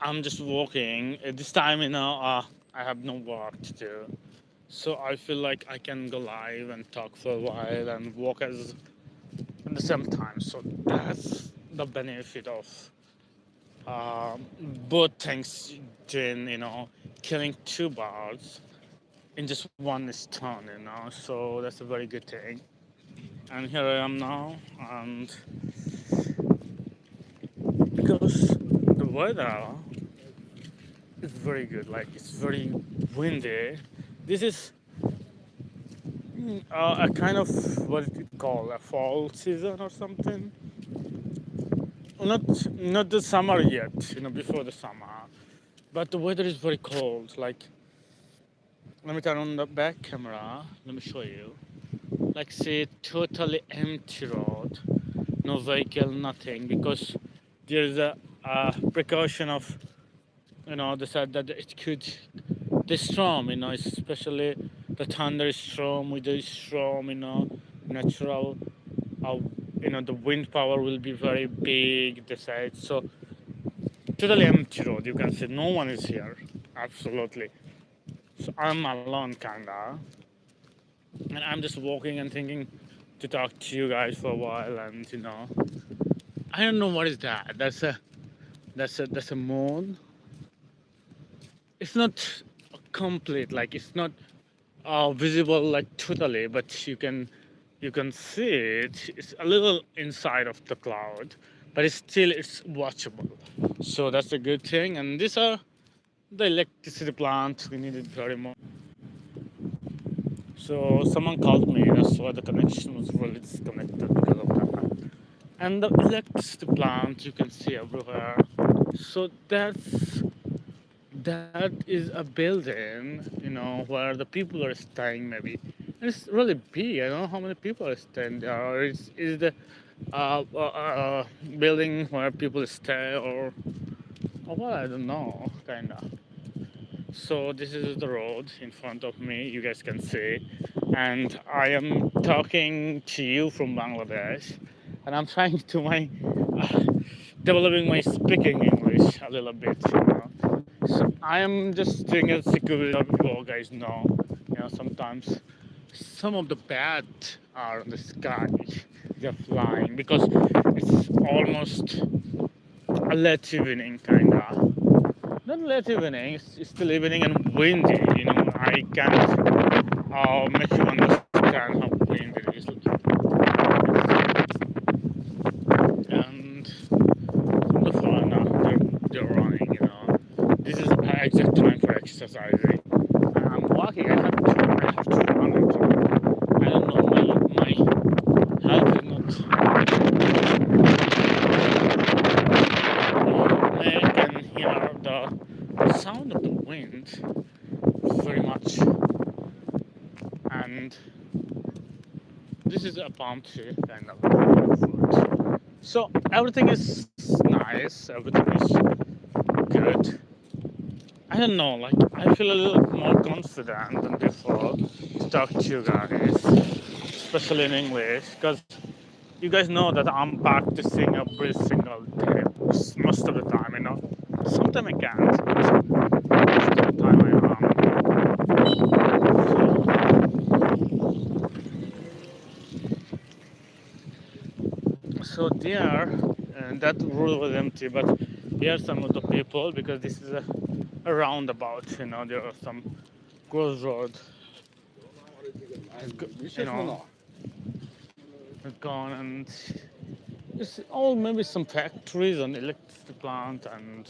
I'm just walking. At this time, I have no work to do. So I feel like I can go live and talk for a while and walk as at the same time. So that's the benefit of um, both things doing, killing two birds in just one stone, So that's a very good thing. And here I am now, and because the weather is very good, like it's very windy. This is a kind of what it call a fall season or something. Not the summer yet, before the summer, but the weather is very cold. Like, let me turn on the back camera. Let me show you. Like, say, totally empty road, no vehicle, nothing, because there's a precaution of, they said that it could, the storm, especially the thunderstorm with the storm, natural, uh, the wind power will be very big, they said. So, totally empty road, you can see no one is here, absolutely. So, I'm alone, kinda, and I'm just walking and thinking to talk to you guys for a while, and I don't know what is that. That's a moon. It's not complete, like it's not visible like totally, but you can see it. It's a little inside of the cloud, but it's watchable. So that's a good thing. And these are the electricity plant. We need it very much. So someone called me. That's why the connection was really disconnected because of that. And the electricity plant you can see everywhere. So that is a building, where the people are staying maybe. And it's really big. I don't know how many people are staying there. Or is the building where people stay or what? I don't know, kinda. So this is the road in front of me. You guys can see, and I am talking to you from Bangladesh, and I'm trying to my developing my speaking English a little bit. So I am just doing a security job. You all guys know, sometimes some of the bats are in the sky. They're flying because it's almost a late evening, kinda. Not late evening. It's still evening and windy. I can't make you understand how windy it is. And from the far now, they're running. This is the exact time for exercising. I'm walking. I have to run. I don't know. My health is not. I can hear the sound of the wind very much, and this is a palm tree kind of fruit. So everything is nice. Everything is good. I don't know. Like I feel a little more confident than before to talk to you guys, especially in English, because you guys know that I'm practicing every single day, most of the time. Sometimes I can't, but most of the time So there, and that road was empty, but here are some of the people because this is a roundabout. There are some crossroad. You know, it's gone, and it's all maybe some factories and electricity plant and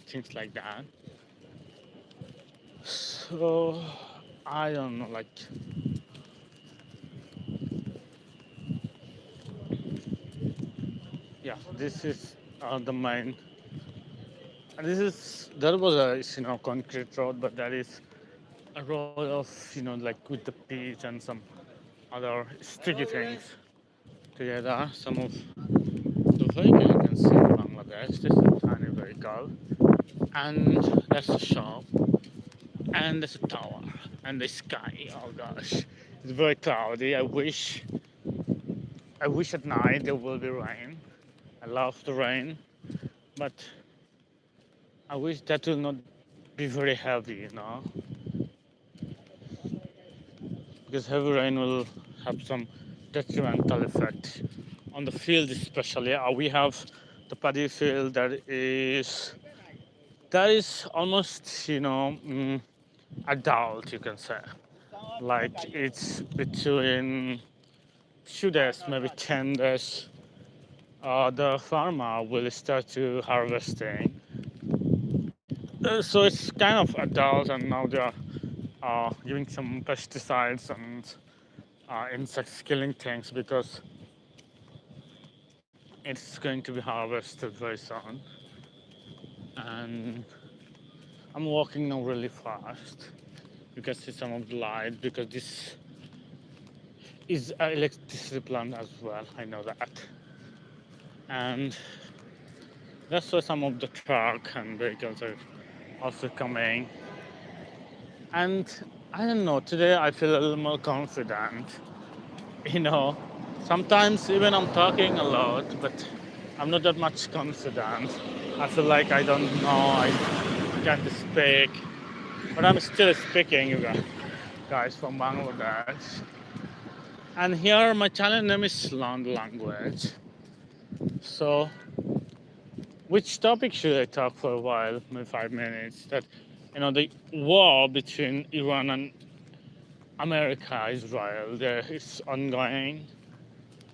things like that. So I don't know, like yeah, this is the main. And this is there was a concrete road, but that is a road of like with the pitch and some other sticky things together. Some of the vehicle you can see in Bangladesh. This is a tiny vehicle, and that's a shop, and there's a tower, and the sky. Oh gosh, it's very cloudy. I wish at night there will be rain. I love the rain, but I wish that will not be very heavy, because heavy rain will have some detrimental effect on the field, especially. We have the paddy field that is almost, adult, you can say. Like it's between 2 days, maybe 10 days. The farmer will start to harvesting. So it's kind of adult, and now they are giving some pesticides and insects killing things because it's going to be harvested very soon. And I'm walking now really fast. You can see some of the light because this is an electricity plant as well. I know that. And that's why some of the truck and vehicles are also coming. And I don't know, today I feel a little more confident. You know, sometimes even I'm talking a lot, but I'm not that much confident. I feel like I don't know, I can't speak. But I'm still speaking, you guys from Bangladesh. And here my channel name is Slant Language. So which topic should I talk for a while, maybe 5 minutes? That the war between Iran and America, Israel, there is ongoing,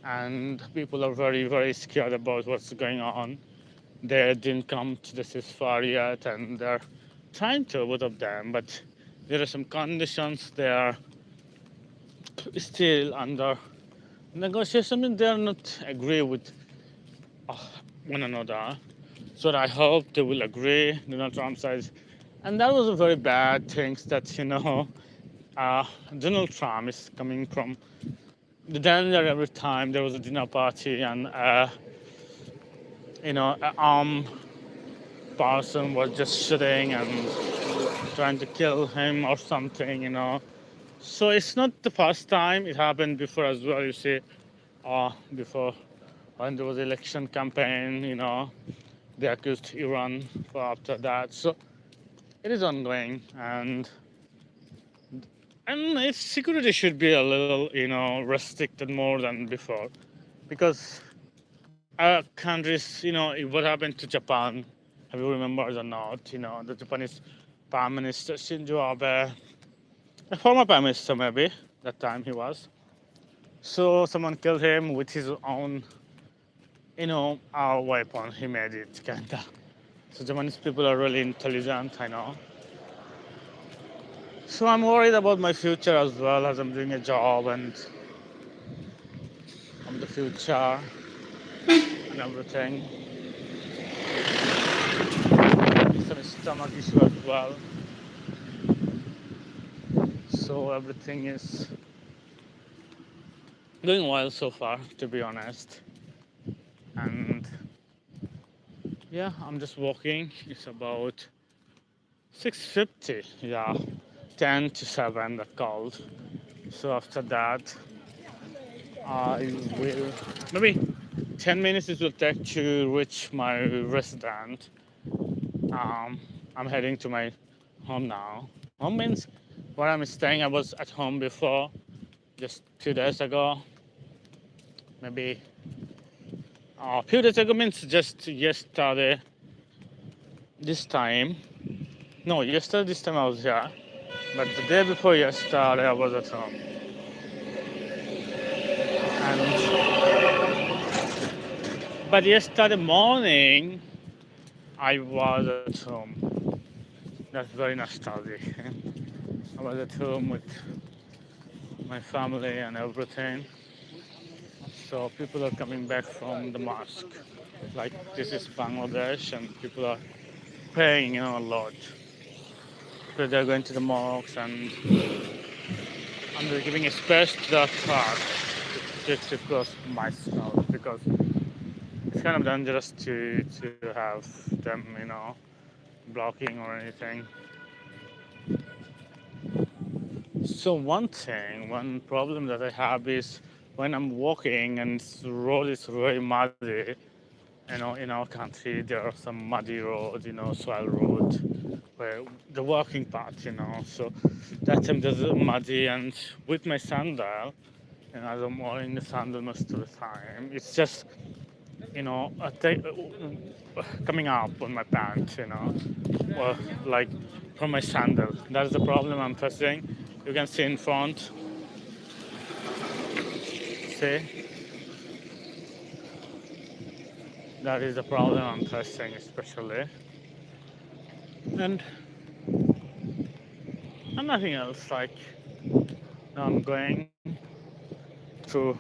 and people are very, very scared about what's going on. They didn't come to the ceasefire yet, and they're trying to, both of them, but there are some conditions they are still under negotiation, and they are not agree with uh, one another. So I hope they will agree. Donald Trump says, and that was a very bad thing that Donald Trump is coming from the danger every time there was a dinner party and an armed person was just shooting and trying to kill him or something. So it's not the first time. It happened before as well. You see, before when there was election campaign, they accused Iran for after that. So it is ongoing, and its security should be a little, restricted more than before, because countries, what happened to Japan, have you remembered or not? The Japanese Prime Minister Shinzo Abe, a former Prime Minister maybe, that time he was. So someone killed him with his own, weapon. He made it, kinda. So Japanese people are really intelligent, I know. So I'm worried about my future as well, as I'm doing a job and on the future and everything. Some stomach issue as well. So everything is going well so far, to be honest. And yeah, I'm just walking. It's about 6:50. Yeah, 10 to 7 that called. So after that, I will maybe 10 minutes it will take to reach my residence. I'm heading to my home now. Home means where I'm staying. I was at home before, just 2 days ago. Maybe a few days ago means just yesterday. This time, no, yesterday this time I was here, but the day before yesterday I was at home. And but yesterday morning I was at home. That's very nostalgic. I was at home with my family and everything. So people are coming back from the mosque. Like this is Bangladesh, and people are praying, a lot. Because they're going to the mosques, and they're giving a space to the car just to cross myself, because it's kind of dangerous to have them, blocking or anything. So one problem that I have is when I'm walking and the road is very muddy, In our country, there are some muddy roads, soil roads, where the walking path, So that time there's muddy, and with my sandal, and as I'm wearing the sandal most of the time, it's just, coming up on my pants, or like from my sandal. That's the problem I'm facing. You can see in front, see, that is the problem I'm facing, especially. And nothing else. Like now I'm going through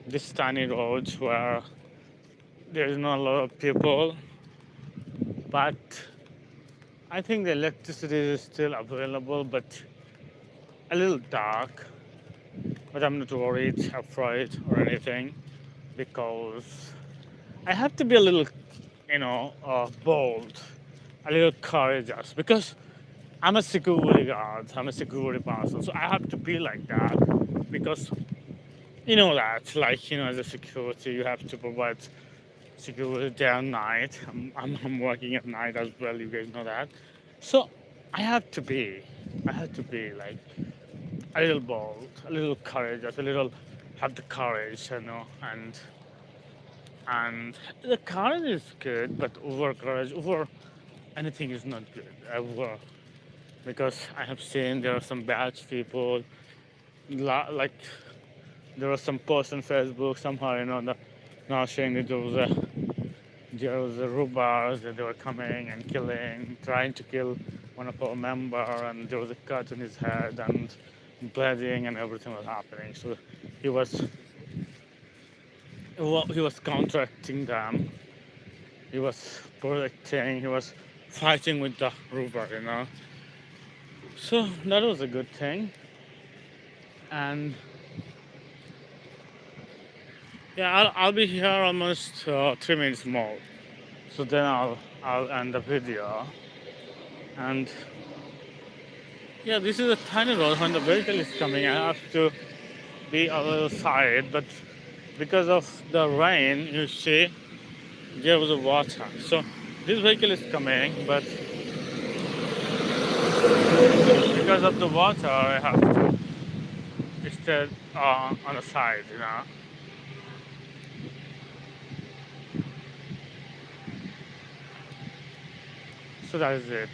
these tiny roads where there's not a lot of people, but I think the electricity is still available, but a little dark. But I'm not worried, afraid, or anything because I have to be a little, bold, a little courageous because I'm a security guard, I'm a security person, so I have to be like that because that, like, as a security, you have to provide security day and night. I'm working at night as well, you guys know that. So I have to be like a little bold, a little courageous, a little have the courage, and the courage is good, but over courage, over anything is not good. Over because I have seen there are some bad people, like there was some post on Facebook somehow, now saying that there was a robbers that they were coming and killing, trying to kill one of our member, and there was a cut on his head and bleeding, and everything was happening. So he was he was counteracting them. He was protecting. He was fighting with the robber. So that was a good thing, and yeah, I'll be here almost 3 minutes more. So then I'll end the video. And yeah, this is a tiny road. When the vehicle is coming, I have to be a little side, but because of the rain, you see, there was a water. So this vehicle is coming, but because of the water, I have to stay on the side. So that is it.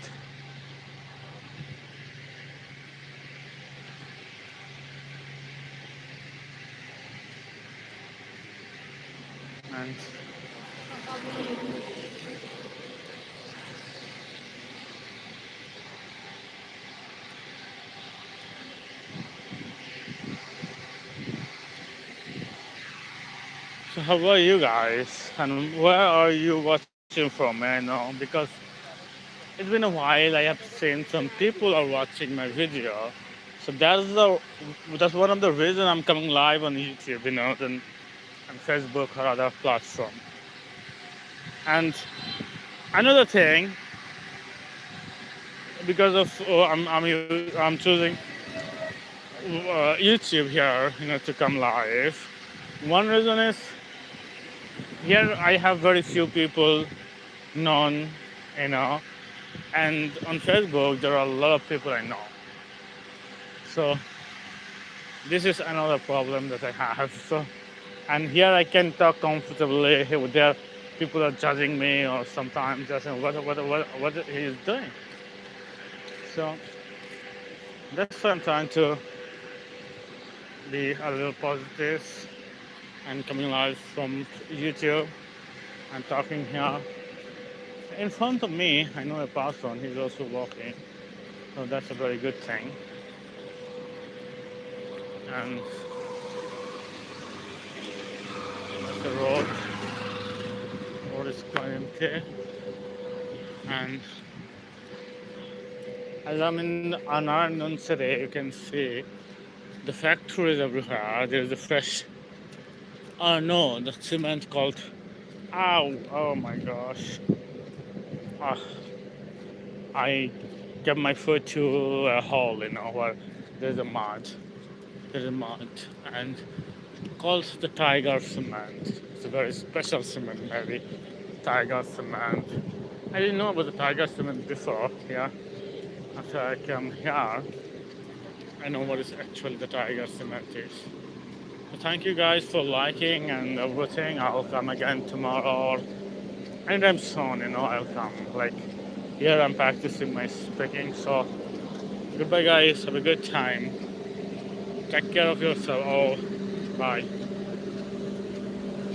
And so how about you guys? And where are you watching from? Because it's been a while. I have seen some people are watching my video. So that's one of the reasons I'm coming live on YouTube, than on Facebook or other platform. And another thing, because of I'm choosing YouTube here, to come live. One reason is here I have very few people known, you know, and on Facebook there are a lot of people I know. So this is another problem that I have. So, and here I can talk comfortably. There, people are judging me, or sometimes just saying what he is doing. So that's why I'm trying to be a little positive and coming live from YouTube and talking here. In front of me, I know a person. He's also walking, so that's a very good thing. And the road is quite empty. And as I'm in Anand city, you can see the factories everywhere. There's a fresh. Oh no, the cement called. Ow! Oh my gosh! Ah, I get my foot to a hole, where there's a mud. There's a mud, and called the Tiger Cement. It's a very special cement, maybe. Tiger Cement. I didn't know about the Tiger Cement before, yeah. After I came here, I know what is actually the Tiger Cement is. So thank you guys for liking and everything. I'll come again tomorrow or anytime soon, I'll come. Like, here I'm practicing my speaking, so goodbye guys, have a good time. Take care of yourself all. Bye.